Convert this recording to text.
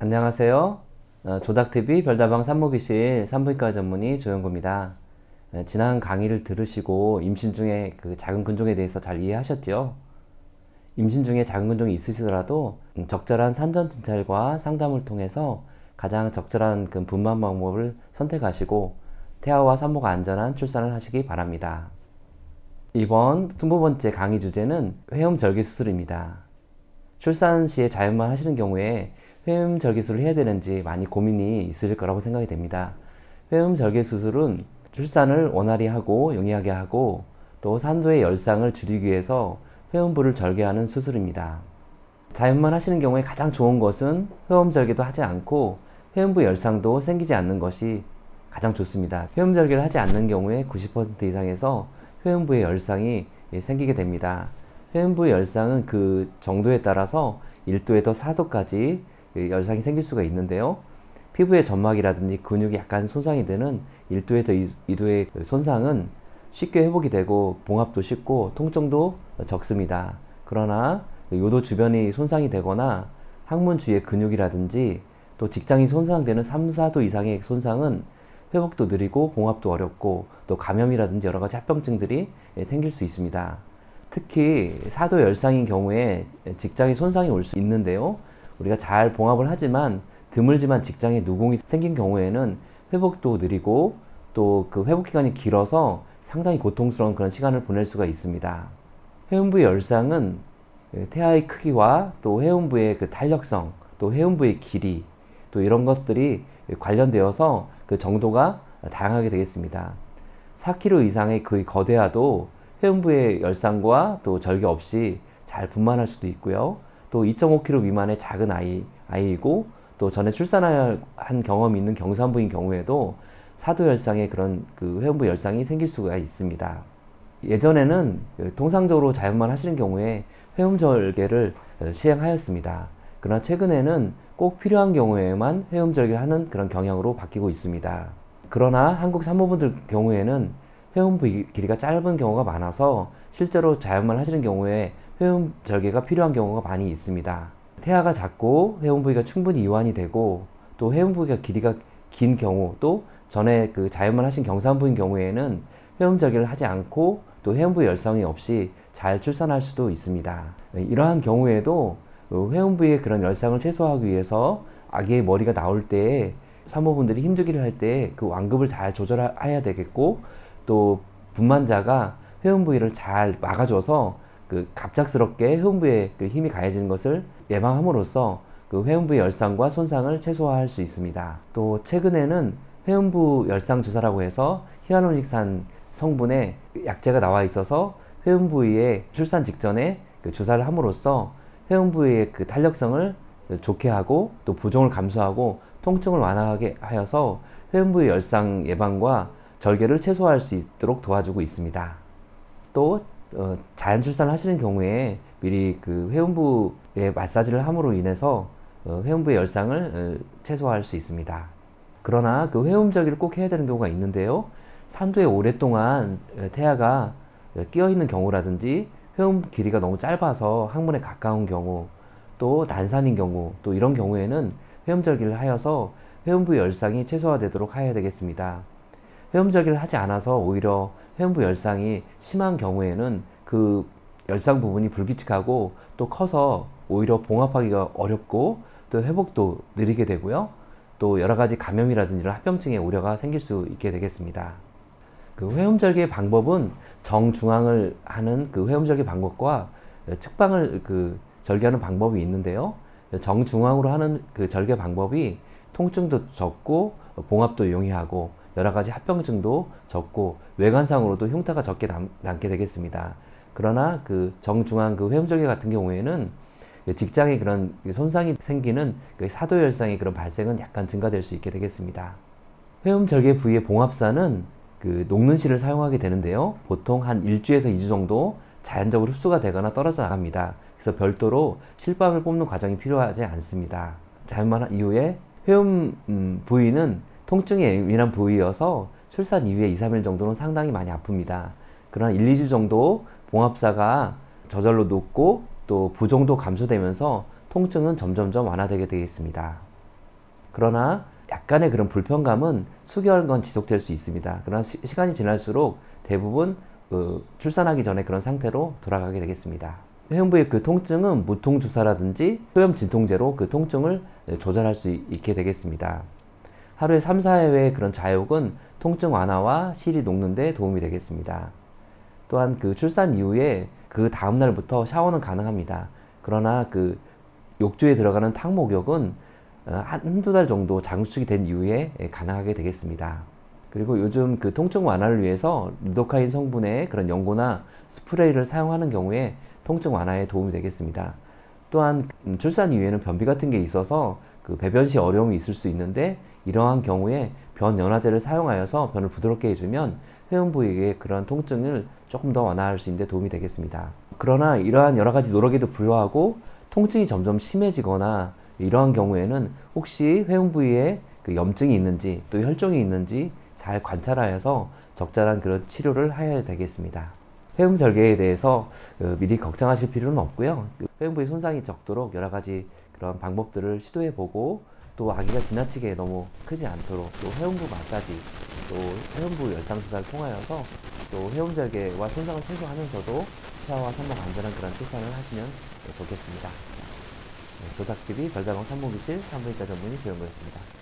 안녕하세요. 조닥TV 별다방 산모기실 산부인과 전문의 조영구입니다. 지난 강의를 들으시고 임신 중에 그 작은 근종에 대해서 잘 이해하셨죠? 임신 중에 작은 근종이 있으시더라도 적절한 산전 진찰과 상담을 통해서 가장 적절한 그 분만 방법을 선택하시고 태아와 산모가 안전한 출산을 하시기 바랍니다. 이번 20번째 강의 주제는 회음절개 수술입니다. 출산 시에 자연만 하시는 경우에 회음절개 수술을 해야 되는지 많이 고민이 있으실 거라고 생각이 됩니다. 회음절개 수술은 출산을 원활히 하고 용이하게 하고 또 산도의 열상을 줄이기 위해서 회음부를 절개하는 수술입니다. 자연만 하시는 경우에 가장 좋은 것은 회음절개도 하지 않고 회음부 열상도 생기지 않는 것이 가장 좋습니다. 회음절개를 하지 않는 경우에 90% 이상에서 회음부의 열상이 생기게 됩니다. 회음부의 열상은 그 정도에 따라서 1도에서 4도까지 열상이 생길 수가 있는데요. 피부의 점막이라든지 근육이 약간 손상이 되는 1도에서 2도의 손상은 쉽게 회복이 되고 봉합도 쉽고 통증도 적습니다. 그러나 요도 주변이 손상이 되거나 항문 주위의 근육이라든지 또 직장이 손상되는 3, 4도 이상의 손상은 회복도 느리고 봉합도 어렵고 또 감염이라든지 여러 가지 합병증들이 생길 수 있습니다. 특히 4도 열상인 경우에 직장에 손상이 올 수 있는데요. 우리가 잘 봉합을 하지만 드물지만 직장에 누공이 생긴 경우에는 회복도 느리고 또 그 회복 기간이 길어서 상당히 고통스러운 그런 시간을 보낼 수가 있습니다. 회음부의 열상은 태아의 크기와 또 회음부의 그 탄력성, 또 회음부의 길이, 또 이런 것들이 관련되어서 그 정도가 다양하게 되겠습니다. 4kg 이상의 거의 거대아도 회음부의 열상과 또 절개 없이 잘 분만할 수도 있고요. 또 2.5kg 미만의 작은 아이이고 또 전에 출산한 경험이 있는 경산부인 경우에도 사도 열상의 그런 그 회음부 열상이 생길 수가 있습니다. 예전에는 통상적으로 자연만 하시는 경우에 회음절개를 시행하였습니다. 그러나 최근에는 꼭 필요한 경우에만 회음절개를 하는 그런 경향으로 바뀌고 있습니다. 그러나 한국 산모분들 경우에는 회음부 길이가 짧은 경우가 많아서 실제로 자연만 하시는 경우에 회음절개가 필요한 경우가 많이 있습니다. 태아가 작고 회음부위가 충분히 이완이 되고 또 회음부위가 길이가 긴 경우 또 전에 그 자연만 하신 경산부인 경우에는 회음절개를 하지 않고 또 회음부 열상이 없이 잘 출산할 수도 있습니다. 이러한 경우에도 회음부의 그런 열상을 최소화하기 위해서 아기의 머리가 나올 때 산모분들이 힘주기를 할 때 그 완급을 잘 조절해야 되겠고 또 분만자가 회음부위를 잘 막아줘서 그 갑작스럽게 회음부에 그 힘이 가해지는 것을 예방함으로써 그 회음부의 열상과 손상을 최소화할 수 있습니다. 또 최근에는 회음부 열상 주사라고 해서 히알루론식산 성분의 약제가 나와 있어서 회음부위에 출산 직전에 그 주사를 함으로써 회음부위의 그 탄력성을 좋게 하고 또 부종을 감소하고 통증을 완화하게 하여서 회음부의 열상 예방과 절개를 최소화할 수 있도록 도와주고 있습니다. 또 자연 출산을 하시는 경우에 미리 그 회음부에 마사지를 함으로 인해서 회음부의 열상을 최소화할 수 있습니다. 그러나 그 회음절개를 꼭 해야 되는 경우가 있는데요. 산도에 오랫동안 태아가 끼어 있는 경우라든지 회음 길이가 너무 짧아서 항문에 가까운 경우 또 난산인 경우 또 이런 경우에는 회음절개를 하여서 회음부 열상이 최소화되도록 해야 되겠습니다. 회음절개를 하지 않아서 오히려 회음부 열상이 심한 경우에는 그 열상 부분이 불규칙하고 또 커서 오히려 봉합하기가 어렵고 또 회복도 느리게 되고요. 또 여러 가지 감염이라든지 이런 합병증의 우려가 생길 수 있게 되겠습니다. 그 회음절개 방법은 정중앙을 하는 그 회음절개 방법과 측방을 그 절개하는 방법이 있는데요. 정중앙으로 하는 그 절개 방법이 통증도 적고 봉합도 용이하고 여러 가지 합병증도 적고 외관상으로도 흉터가 적게 남게 되겠습니다. 그러나 그 정중앙 그 회음절개 같은 경우에는 직장에 그런 손상이 생기는 그 사도열상의 그런 발생은 약간 증가될 수 있게 되겠습니다. 회음절개 부위의 봉합사는 그 녹는 실을 사용하게 되는데요. 보통 한 1주에서 2주 정도 자연적으로 흡수가 되거나 떨어져 나갑니다. 그래서 별도로 실밥을 뽑는 과정이 필요하지 않습니다. 자연만 한 이후에 회음 부위는 통증에 예민한 부위여서 출산 이후에 2, 3일 정도는 상당히 많이 아픕니다. 그러나 1, 2주 정도 봉합사가 저절로 녹고 또 부종도 감소되면서 통증은 점점점 완화되게 되겠습니다. 그러나 약간의 그런 불편감은 수개월간 지속될 수 있습니다. 그러나 시간이 지날수록 대부분 출산하기 전에 그런 상태로 돌아가게 되겠습니다. 회음부의 그 통증은 무통주사라든지 소염 진통제로 그 통증을 조절할 수 있게 되겠습니다. 하루에 3, 4회의 그런 자욕은 통증 완화와 실이 녹는 데 도움이 되겠습니다. 또한 그 출산 이후에 그 다음날부터 샤워는 가능합니다. 그러나 그 욕조에 들어가는 탕목욕은 한두 달 정도 장수축이 된 이후에 가능하게 되겠습니다. 그리고 요즘 그 통증 완화를 위해서 리도카인 성분의 그런 연고나 스프레이를 사용하는 경우에 통증 완화에 도움이 되겠습니다. 또한 출산 이후에는 변비 같은 게 있어서 그 배변 시 어려움이 있을 수 있는데 이러한 경우에 변 연화제를 사용하여서 변을 부드럽게 해주면 회음 부위의 그런 통증을 조금 더 완화할 수 있는 데 도움이 되겠습니다. 그러나 이러한 여러 가지 노력에도 불구하고 통증이 점점 심해지거나 이러한 경우에는 혹시 회음 부위에 그 염증이 있는지 또 혈종이 있는지 잘 관찰하여서 적절한 그런 치료를 하여야 되겠습니다. 회음 절개에 대해서 미리 걱정하실 필요는 없고요. 회음 부위 손상이 적도록 여러 가지 그런 방법들을 시도해 보고 또 아기가 지나치게 너무 크지 않도록 또 회음부 마사지 또 회음부 열상수사를 통하여서 또 회음 절개와 손상을 최소화하면서도 시야와 산모 안전한 그런 출산을 하시면 좋겠습니다. 조닥TV 별다방 산모기실 산부인과 전문의 조영구였습니다.